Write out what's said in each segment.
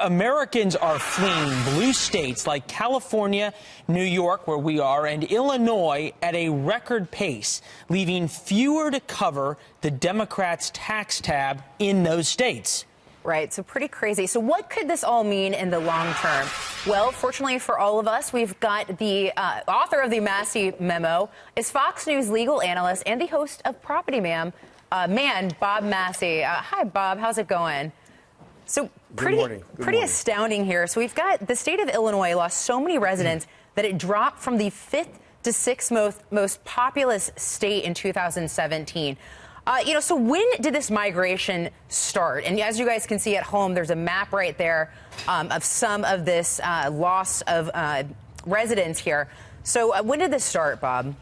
Americans are fleeing blue states like California, New York, where we are, and Illinois at a record pace, leaving fewer to cover the Democrats' tax tab in those states. Right. So pretty crazy. So what could this all mean in the long term? Well, fortunately for all of us, we've got the author of the Massi memo is Fox News legal analyst and the host of Property Man, Bob Massi. Hi, Bob. How's it going? So pretty astounding here. So we've got the state of Illinois lost so many residents that it dropped from the 5th to 6th most populous state in 2017. So when did this migration start? And as you guys can see at home, there's a map right there of some of this loss of residents here. So when did this start, Bob?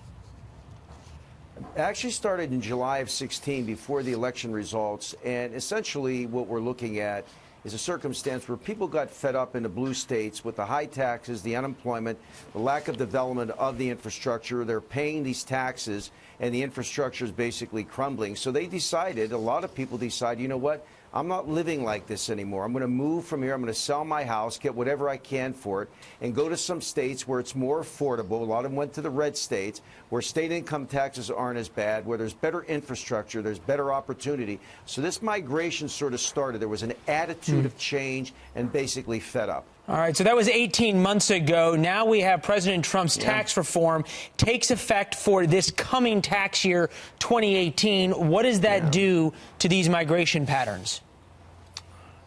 It actually started in July of 16 before the election results. And essentially what we're looking at is a circumstance where people got fed up in the blue states with the high taxes, the unemployment, the lack of development of the infrastructure. They're paying these taxes and the infrastructure is basically crumbling. So they decided, a lot of people decide, you know what, I'm not living like this anymore. I'm going to move from here. I'm going to sell my house, get whatever I can for it, and go to some states where it's more affordable. A lot of them went to the red states, where state income taxes aren't as bad, where there's better infrastructure, there's better opportunity. So this migration sort of started. There was an attitude of change and basically fed up. All right, so that was 18 months ago. Now we have President Trump's tax reform takes effect for this coming tax year, 2018. What does that do to these migration patterns?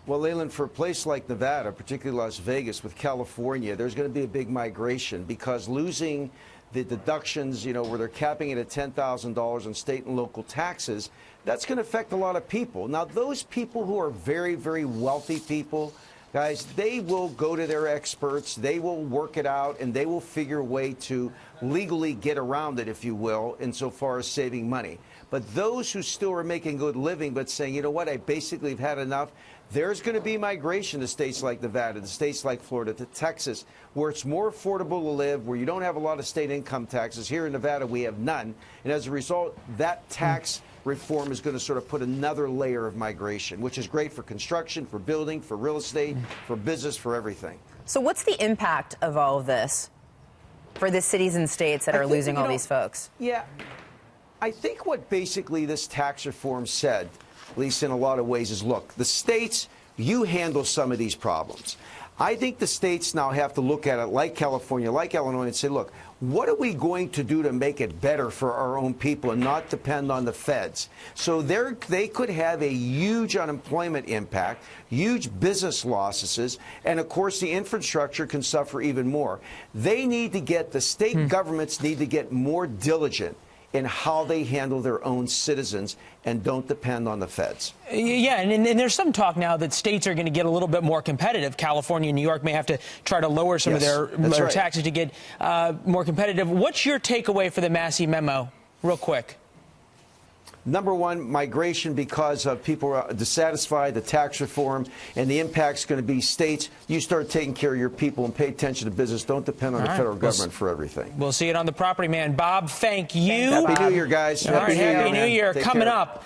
Well, Leland, for a place like Nevada, particularly Las Vegas, with California, there's going to be a big migration because losing the deductions, where they're capping it at $10,000 on state and local taxes, that's going to affect a lot of people. Now, those people who are very, very wealthy people, guys, they will go to their experts, they will work it out, and they will figure a way to legally get around it, if you will, insofar as saving money. But those who still are making good living but saying, you know what, I basically have had enough, there's going to be migration to states like Nevada, to states like Florida, to Texas, where it's more affordable to live, where you don't have a lot of state income taxes. Here in Nevada, we have none. And as a result, that tax reform is going to sort of put another layer of migration, which is great for construction, for building, for real estate, for business, for everything. So what's the impact of all of this for the cities and states that are losing all these folks? Yeah, I think what basically this tax reform said, at least in a lot of ways, is, look, the states, you handle some of these problems. I think the states now have to look at it like California, like Illinois, and say, look, what are we going to do to make it better for our own people and not depend on the feds? So they could have a huge unemployment impact, huge business losses, and, of course, the infrastructure can suffer even more. They need to get, the state governments need to get more diligent in how they handle their own citizens and don't depend on the feds. Yeah, and there's some talk now that states are going to get a little bit more competitive. California and New York may have to try to lower some of their taxes to get more competitive. What's your takeaway for the Massi memo, real quick? Number one, migration because of people are dissatisfied, the tax reform, and the impact's going to be states. You start taking care of your people and pay attention to business. Don't depend on the federal government for everything. We'll see it on the Property Man. Bob, thank you. Happy New Year, guys. Happy New Year coming up.